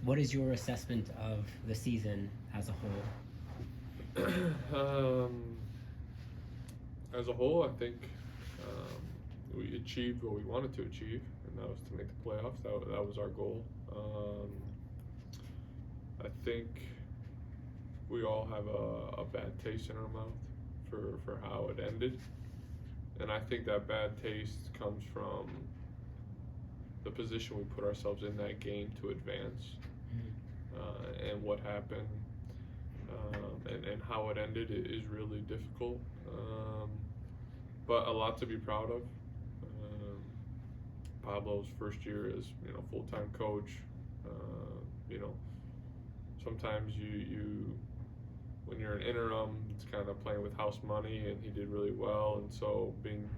What is your assessment of the season as a whole? As a whole, I think we achieved what we wanted to achieve, and that was to make the playoffs. That was our goal. I think we all have a bad taste in our mouth for how it ended, and I think that bad taste comes from the position we put ourselves in that game to advance, and what happened, and how it ended is really difficult, but a lot to be proud of. Pablo's first year as full-time coach. Sometimes you when you're an interim, it's kind of playing with house money, and he did really well. And so being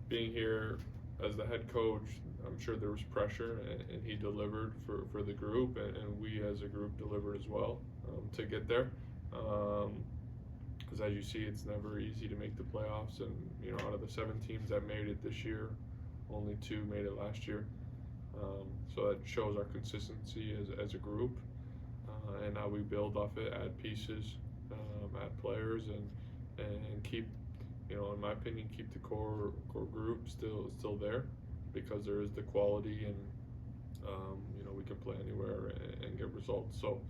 here as the head coach, I'm sure there was pressure, and he delivered for the group, and we as a group delivered as well to get there. Because as you see, it's never easy to make the playoffs, and out of the 7 teams that made it this year, only 2 made it last year. So that shows our consistency as a group, and how we build off it, add pieces, add players, and keep, in my opinion, keep the core group still there, because there is the quality, and we can play anywhere and get results. So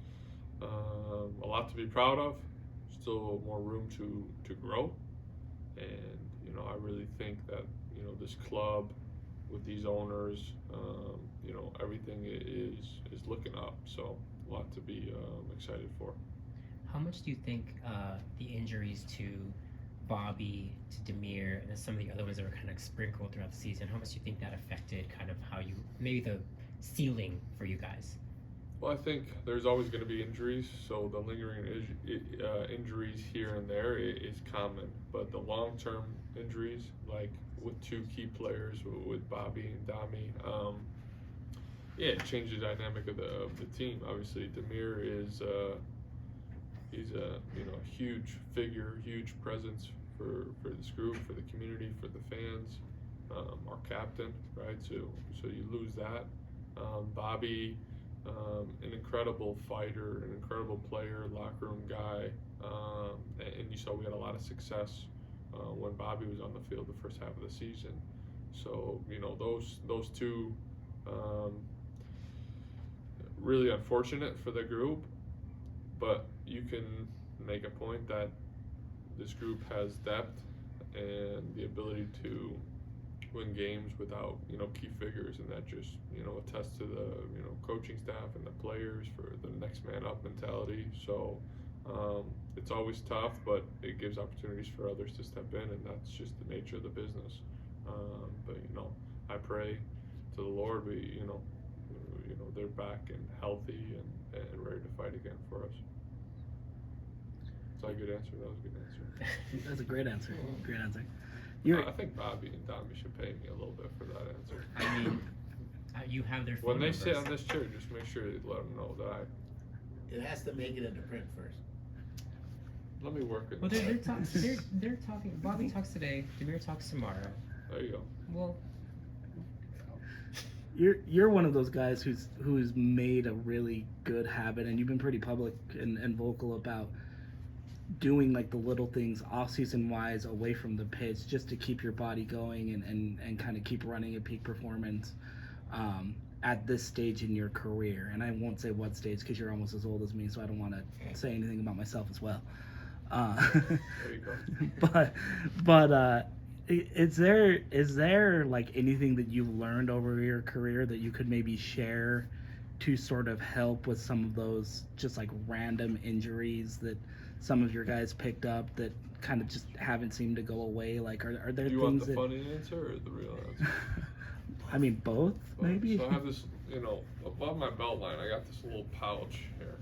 a lot to be proud of. Still more room to grow, and I really think that this club with these owners, everything is looking up. So a lot to be excited for. How much do you think the injuries to Bobby, to Demir, and then some of the other ones that were kind of sprinkled throughout the season, how much do you think that affected kind of how maybe the ceiling for you guys? Well, I think there's always going to be injuries, so the lingering injuries here and there is common. But the long-term injuries, like with 2 key players, with Bobby and Dami, it changed the dynamic of the team. Obviously, Demir is he's a huge figure, huge presence for this group, for the community, for the fans. Our captain, right? So you lose that. Bobby. An incredible fighter, an incredible player, locker room guy, and you saw we had a lot of success when Bobby was on the field the first half of the season. So those 2 really unfortunate for the group, but you can make a point that this group has depth and the ability to win games without key figures, and that just attests to the coaching staff and the players for the next man up mentality. So it's always tough, but it gives opportunities for others to step in, and that's just the nature of the business. But I pray to the Lord they're back and healthy and ready to fight again for us. Is that a good answer? That was a good answer. That's a great answer. Great answer. I think Bobby and Dami should pay me a little bit for that answer. I mean, you have their phone when they numbers. sit on this chair, just make sure you let them know that It has to make it into print first. let me work it. Well, they're talking. Bobby talks today. Demir talks tomorrow. There you go. Well, you're one of those guys who's made a really good habit, and you've been pretty public and vocal about doing like the little things off-season wise away from the pitch, just to keep your body going and kind of keep running at peak performance at this stage in your career. And I won't say what stage, because you're almost as old as me, so I don't want to say anything about myself as well. There you go. but is there like anything that you've learned over your career that you could maybe share to sort of help with some of those just like random injuries that some of your guys picked up that kind of just haven't seemed to go away? Like, are there you things want the funny answer or the real answer? I mean, both, maybe. So I have this, above my belt line, I got this little pouch here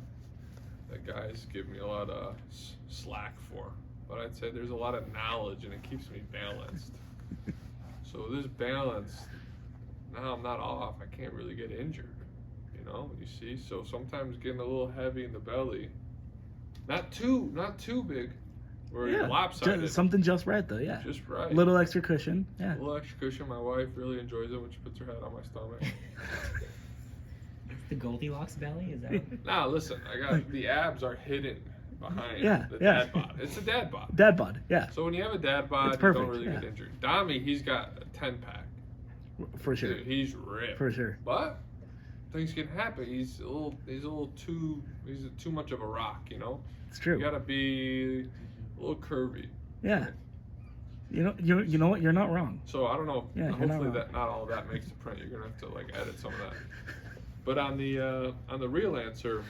that guys give me a lot of slack for. But I'd say there's a lot of knowledge, and it keeps me balanced. So this balance, now I'm not off. I can't really get injured, you see? So sometimes getting a little heavy in the belly, not too big, where you're lopsided. Something just right, though, yeah. Just right. Little extra cushion, yeah. A little extra cushion. My wife really enjoys it when she puts her head on my stomach. it's the Goldilocks belly? Is that? Nah, listen, I got the abs are hidden behind the yeah. dad bod. It's a dad bod. Dad bod, yeah, So when you have a dad bod, It's you perfect, don't really get yeah. injured. Dami, he's got a 10-pack. for sure, Dude, he's ripped. for sure. But things can happen. He's too much of a rock, you know. It's true. You gotta be a little curvy. Yeah. You know what? You're not wrong. So I don't know. Yeah, you're not Hopefully wrong. that not all of that makes the print. You're gonna have to like edit some of that. But on the real answer,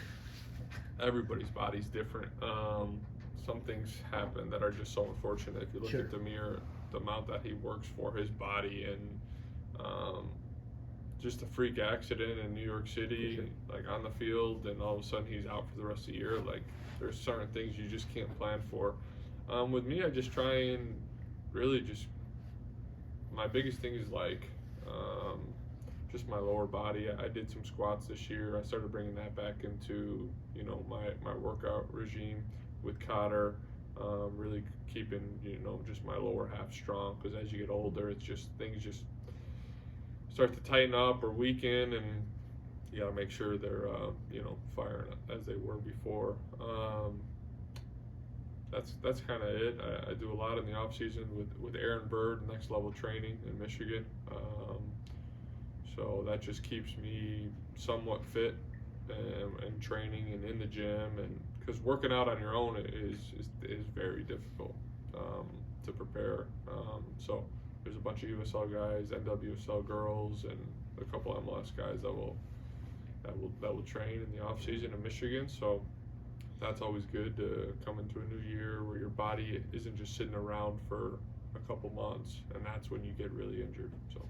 everybody's body's different. Some things happen that are just so unfortunate. If you look Sure. at Demir, the amount that he works for his body, and just a freak accident in New York City, like on the field, and all of a sudden he's out for the rest of the year. Like there's certain things you just can't plan for. With me, I just try and really just my biggest thing is like just my lower body. I did some squats this year. I started bringing that back into my workout regime with Cotter. Really keeping just my lower half strong, because as you get older, it's just things just start to tighten up or weaken, and you got to make sure they're firing as they were before. That's kind of it. I do a lot in the off season with Aaron Bird, Next Level Training in Michigan. So that just keeps me somewhat fit and training and in the gym, and because working out on your own is very difficult to prepare. So there's a bunch of USL guys, NWSL girls, and a couple MLS guys that will train in the off season in Michigan. So that's always good to come into a new year where your body isn't just sitting around for a couple months, and that's when you get really injured. So.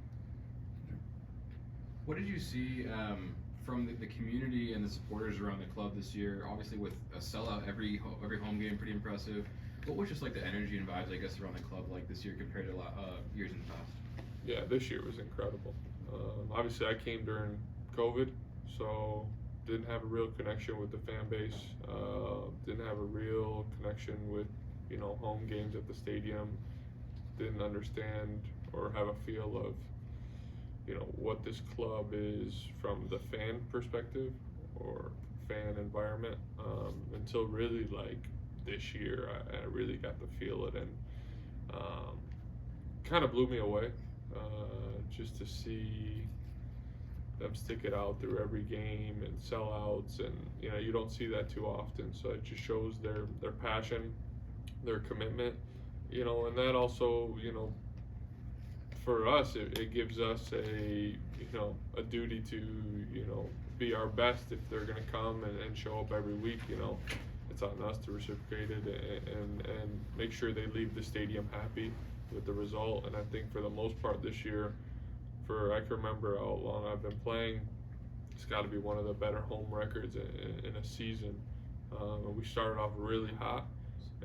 What did you see from the community and the supporters around the club this year? Obviously, with a sellout every home game, pretty impressive. What was just like the energy and vibes, I guess, around the club like this year compared to years in the past? Yeah, this year was incredible. Obviously, I came during COVID, so didn't have a real connection with the fan base. Didn't have a real connection with home games at the stadium. Didn't understand or have a feel of what this club is from the fan perspective or fan environment until really like this year. I really got to feel it, and kind of blew me away just to see them stick it out through every game and sellouts, and you don't see that too often. So it just shows their passion, their commitment, and that also for us, it gives us a duty to be our best if they're going to come and show up every week. It's on us to reciprocate it and make sure they leave the stadium happy with the result. And I think for the most part this year, I can remember how long I've been playing, it's got to be one of the better home records in a season. And we started off really hot,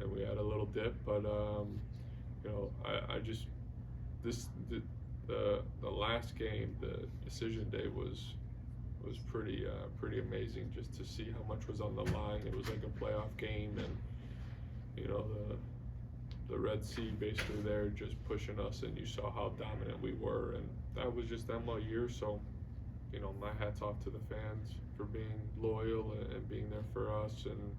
and we had a little dip, but I just. The last game, the decision day was pretty amazing, just to see how much was on the line. It was like a playoff game, and the Red Sea basically there just pushing us, and you saw how dominant we were, and that was just them all year. So my hat's off to the fans for being loyal and being there for us, and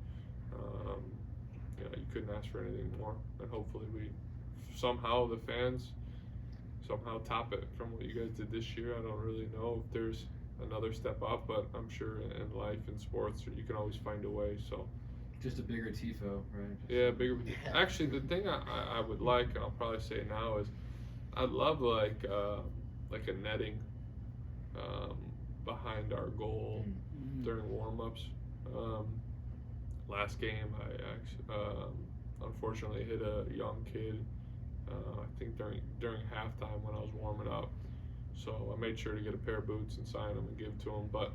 you couldn't ask for anything more. And hopefully the fans somehow top it from what you guys did this year. I don't really know if there's another step up, but I'm sure in life and sports you can always find a way. So just a bigger tifo, right? Yeah, bigger. Actually, the thing I would like, and I'll probably say now, is I'd love like a netting behind our goal during warm-ups. Last game, I actually unfortunately hit a young kid. I think during halftime when I was warming up, so I made sure to get a pair of boots and sign them and give to him. But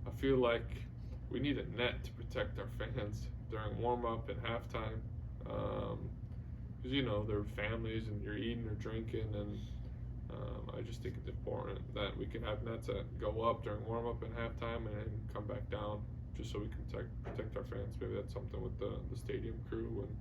I feel like we need a net to protect our fans during warm-up and halftime, because they're families and you're eating or drinking, and I just think it's important that we can have nets that go up during warm-up and halftime and then come back down, just so we can protect our fans. Maybe that's something with the stadium crew, and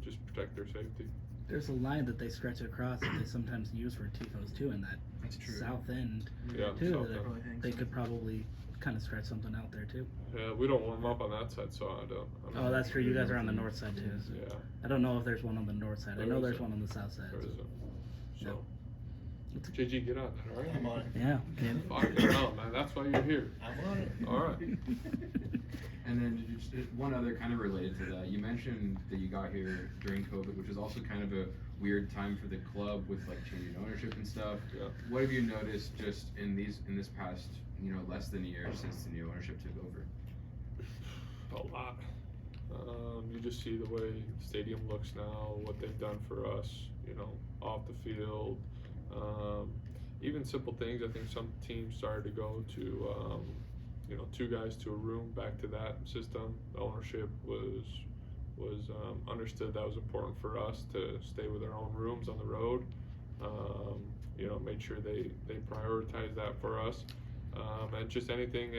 just protect their safety. There's a line that they stretch across that they sometimes use for tifos too, in that That's true. South End Yeah, too. South that End. they could probably kind of stretch something out there too. Yeah, we don't warm up on that side, so I don't. Oh, that's true. You guys are on the north side too. So Yeah, I don't know if there's one on the north side. I know there's one on the south side. there So. isn't. Yeah. So, JG, get on that, all right? I'm on it. Yeah. Fucking hell, man, that's why you're here. I'm on it. All right. And then just one other kind of related to that, you mentioned that you got here during COVID, which is also kind of a weird time for the club with like changing ownership and stuff. Yeah. What have you noticed just in this past, less than a year since the new ownership took over? A lot. You just see the way the stadium looks now, what they've done for us, off the field. Even simple things. I think some teams started to go to, 2 guys to a room, back to that system. The ownership was understood that was important for us to stay with our own rooms on the road. Made sure they prioritize that for us. And just anything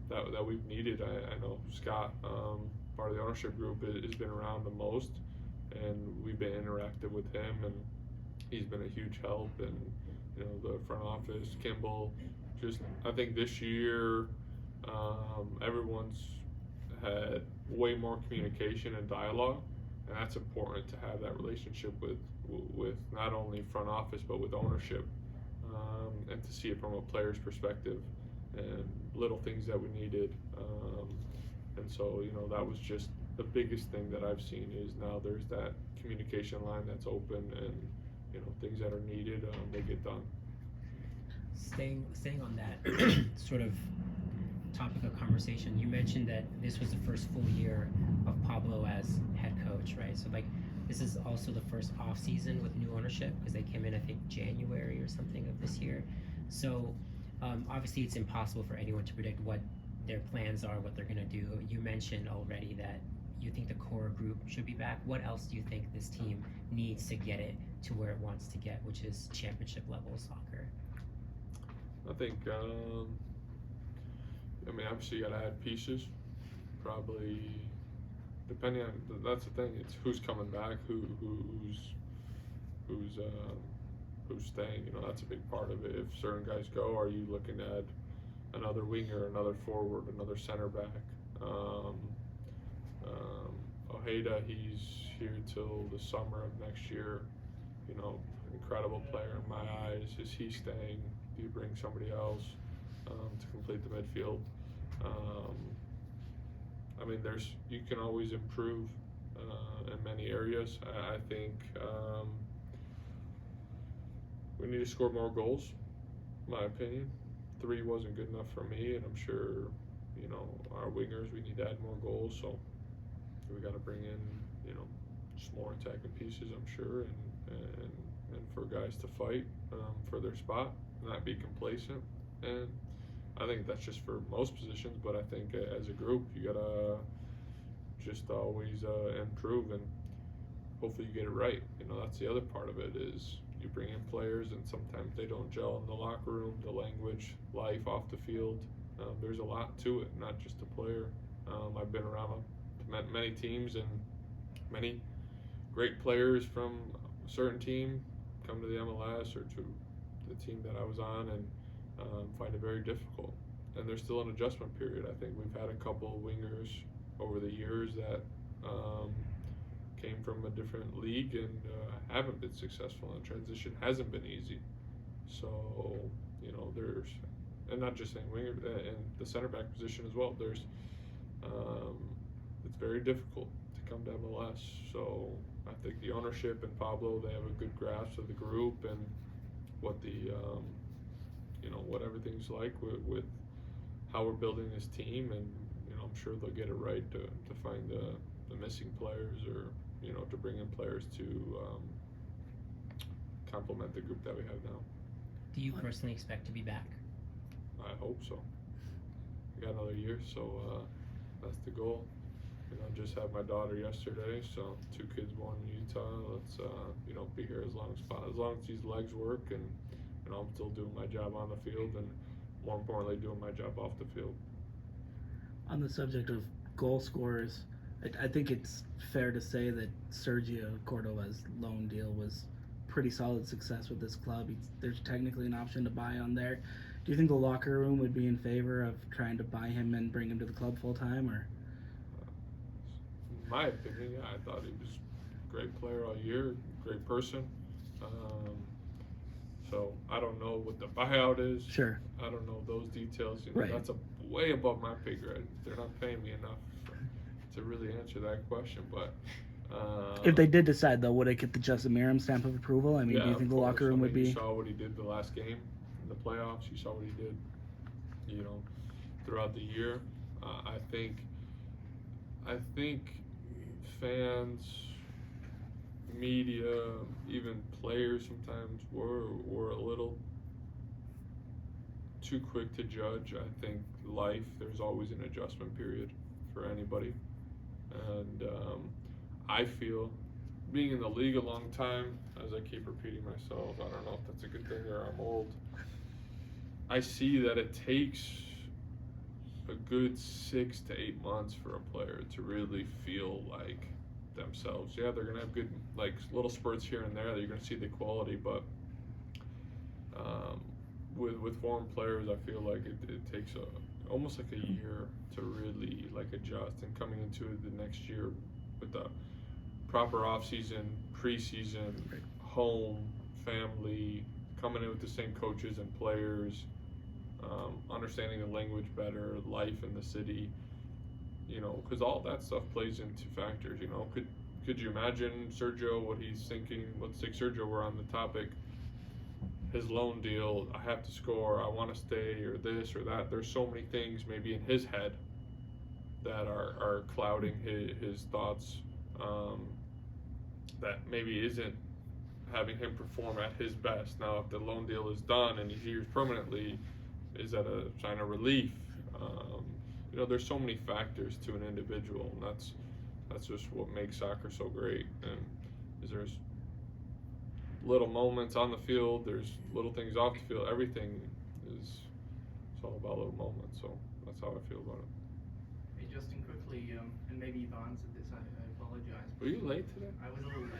that we've needed. I know Scott, part of the ownership group, has been around the most, and we've been interactive with him, and he's been a huge help. And the front office, Kimball. Just I think this year, everyone's had way more communication and dialogue, and that's important to have that relationship with not only front office but with ownership, and to see it from a player's perspective and little things that we needed. And so that was just the biggest thing that I've seen is now there's that communication line that's open, and things that are needed, they get done. Staying on that sort of topic of conversation, you mentioned that this was the first full year of Pablo as head coach, right? So this is also the first off season with new ownership, because they came in, I think, January or something of this year. So obviously it's impossible for anyone to predict what their plans are, what they're going to do. You mentioned already that you think the core group should be back. What else do you think this team needs to get it to where it wants to get, which is championship level soccer? I think, obviously you gotta add pieces, probably, depending on, that's the thing, it's who's coming back, who's staying, that's a big part of it. If certain guys go, are you looking at another winger, another forward, another center back? Ojeda, he's here till the summer of next year, incredible player in my eyes. Is he staying? Do you bring somebody else to complete the midfield? You can always improve in many areas. I think we need to score more goals, in my opinion. 3 wasn't good enough for me, and I'm sure, our wingers, we need to add more goals, so we got to bring in, just more attacking pieces, I'm sure, and for guys to fight for their spot, not be complacent. And I think that's just for most positions, but I think as a group, you gotta just always improve, and hopefully you get it right. That's the other part of it is you bring in players, and sometimes they don't gel in the locker room, the language, life off the field. There's a lot to it, not just a player. I've been around many teams, and many great players from a certain team come to the MLS or to the team that I was on, and find it very difficult. And there's still an adjustment period. I think we've had a couple of wingers over the years that came from a different league and haven't been successful, and transition hasn't been easy. So, there's, and not just saying winger, and the center back position as well, there's, it's very difficult to come to MLS. So I think the ownership and Pablo, they have a good grasp of the group and what the, what everything's like with how we're building this team, and I'm sure they'll get it right to find the missing players, or to bring in players to complement the group that we have now. Do you personally expect to be back? I hope so. We got another year, so that's the goal. Just had my daughter yesterday, so 2 kids born in Utah. Let's be here as long as these legs work, and I'm still doing my job on the field, and more importantly, doing my job off the field. On the subject of goal scorers, I think it's fair to say that Sergio Cordova's loan deal was pretty solid success with this club. There's technically an option to buy on there. Do you think the locker room would be in favor of trying to buy him and bring him to the club full time, or? In my opinion, yeah, I thought he was a great player all year, great person. So I don't know what the buyout is. Sure. I don't know those details. You know, Right. That's way above my pay grade. They're not paying me enough to really answer that question. But If they did decide, though, would it get the Justin Meram stamp of approval? I mean, yeah, do you think of the course. locker room would You be? saw what he did the last game in the playoffs. You saw what he did, you know, throughout the year. I think fans, media, even players sometimes were a little too quick to judge. I think there's always an adjustment period for anybody, and I feel, being in the league a long time, as I keep repeating myself, I don't know if that's a good thing or I'm old, I see that it takes a good 6 to 8 months for a player to really feel like themselves. Yeah, they're gonna have good, like, little spurts here and there that you're gonna see the quality, but with foreign players, I feel like it takes almost like a year to really like adjust, and coming into the next year with the proper off season, preseason, home, family, coming in with the same coaches and players, understanding the language better, life in the city, you know, because all that stuff plays into factors. You know, could you imagine Sergio, what he's thinking? Let's take Sergio, we're on the topic. His loan deal, I have to score, I want to stay, or this or that. There's so many things maybe in his head that are clouding his thoughts, that maybe isn't having him perform at his best. Now, if the loan deal is done and he's here permanently, is that a sign of relief? You know, there's so many factors to an individual, and that's just what makes soccer so great. And there's little moments on the field, there's little things off the field. Everything it's all about little moments. So that's how I feel about it. Hey, Justin, quickly, and maybe you've answered this, I apologize. Were you late today? I was a little late.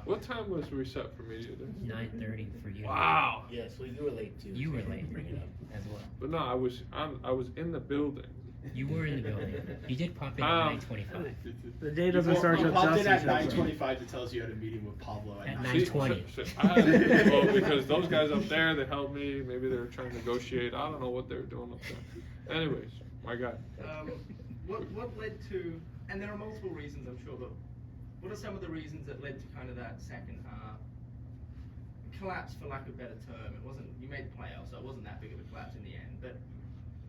What time was we set for media day? 9:30 for you. Wow. Yes, well, you were late too. You so were late. Bring it up. As well. But no, I was in the building. You were in the building. You did pop in at 9:25. The day doesn't start You till popped in Justin at shows up. 9:25 to tell us you had a meeting with Pablo At at 9:20. Well, because those guys up there, they helped me. Maybe they were trying to negotiate. I don't know what they were doing up there. Anyways, my guy. What led to, and there are multiple reasons, I'm sure, but what are some of the reasons that led to kind of that second half collapse, for lack of a better term? It wasn't, you made the playoffs, so it wasn't that big of a collapse in the end, but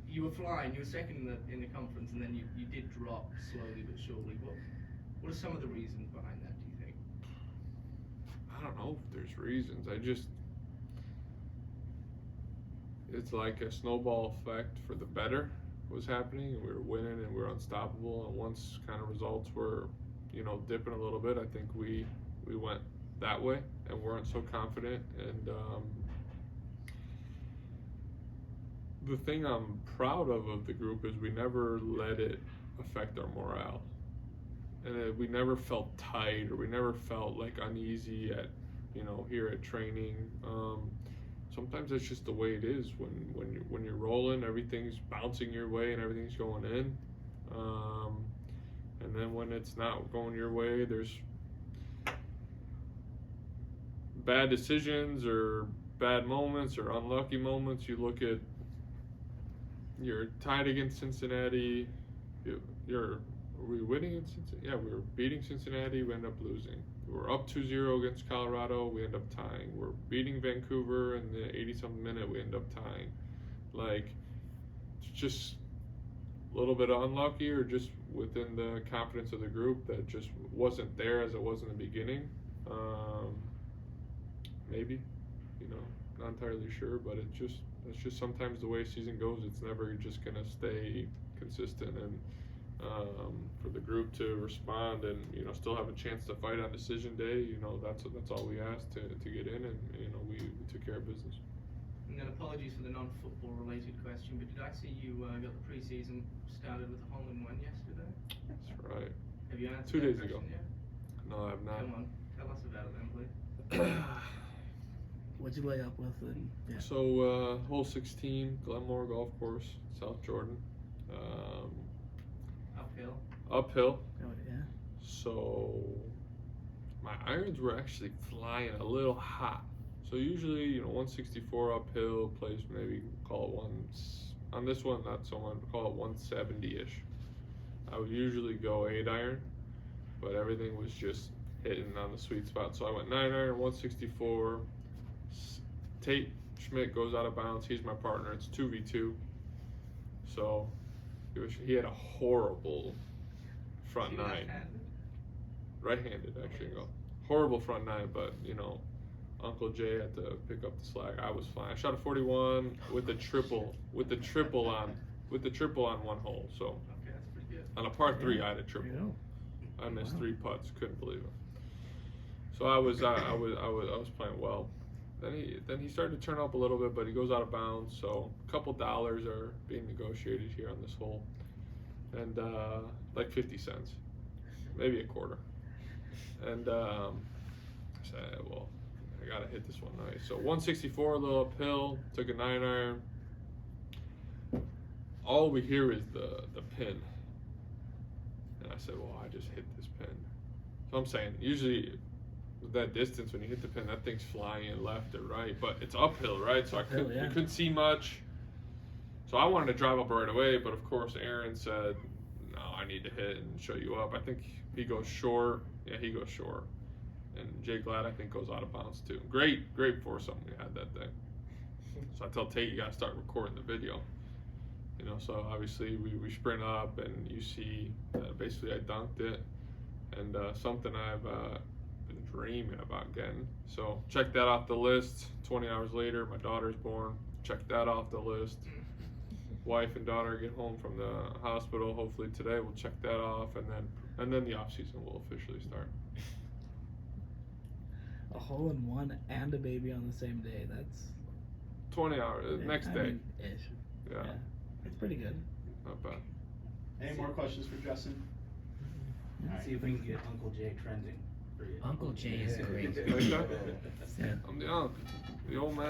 you were flying, you were second in the conference, and then you did drop slowly but surely. What are some of the reasons behind that, do you think? I don't know if there's reasons. It's like a snowball effect for the better was happening, and we were winning and we were unstoppable, and once kind of results were, you know, dipping a little bit, I think we went that way and weren't so confident. And the thing I'm proud of the group is we never let it affect our morale, and we never felt tight, or we never felt like uneasy at, you know, here at training. Sometimes it's just the way it is when you're rolling, everything's bouncing your way and everything's going in, and then when it's not going your way, there's bad decisions or bad moments or unlucky moments. You look at, you're tied against Cincinnati. Are we winning in Cincinnati? Yeah, we were beating Cincinnati. We end up losing. We're up 2-0 against Colorado. We end up tying. We're beating Vancouver in the 80-something minute. We end up tying. Like, it's just a little bit unlucky, or just within the confidence of the group that just wasn't there as it was in the beginning. Maybe, you know, not entirely sure, but it's just sometimes the way a season goes. It's never just gonna stay consistent, and for the group to respond and, you know, still have a chance to fight on decision day, you know, that's all we asked to get in, and, you know, we took care of business. And then apologies for the non-football related question, but did I see you got the pre-season started with a hole-in-one yesterday? That's right. Have you answered 2 that days question ago. yet? No, I have not. Come on, tell us about it then, please. What'd you lay up with? And, yeah. So hole 16, Glenmore Golf Course, South Jordan. Uphill. Uphill. Oh, yeah. So my irons were actually flying a little hot. So usually, 164 uphill, plays maybe call it on this one, not so much, call it 170-ish. I would usually go 8-iron, but everything was just hitting on the sweet spot. So I went 9-iron, 164. Tate Schmidt goes out of bounds. He's my partner. It's 2v2. So he had a horrible front nine. Left-handed? Right-handed, actually. Horrible front nine, but Uncle Jay had to pick up the slack. I was fine. I shot a 41 with the triple on one hole. So Okay, that's pretty good. on a par 3, I had a There triple. you go. I missed Wow. 3 putts. Couldn't believe it. So I was playing well. Then he started to turn up a little bit, but he goes out of bounds. So a couple dollars are being negotiated here on this hole, and like 50 cents, maybe a quarter. And I said, well, I gotta hit this one nice. So 164, a little uphill. Took a 9-iron. All we hear is the pin. And I said, well, I just hit this pin. So I'm saying, usually with that distance, when you hit the pin, that thing's flying left or right, but it's uphill, right? So I couldn't see much. So I wanted to drive up right away, but of course Aaron said, no, I need to hit and show you up. I think he goes short. Yeah, he goes short. And Jay Glad, I think, goes out of bounds too. Great foursome we had that day. So I tell Tate, you gotta start recording the video. So obviously we sprint up and you see basically I dunked it, and something I've been dreaming about getting. So check that off the list. 20 hours later, my daughter's born. Check that off the list. Wife and daughter get home from the hospital. Hopefully today we'll check that off, and then the off season will officially start. A hole in one and a baby on the same day. That's 20 hours next I day. mean, ish. Yeah, That's pretty good. not bad. Any more questions for Justin? See if we can get Uncle Jay trending for you. Uncle Jay is great. Like that? Yeah. I'm the uncle, the old man.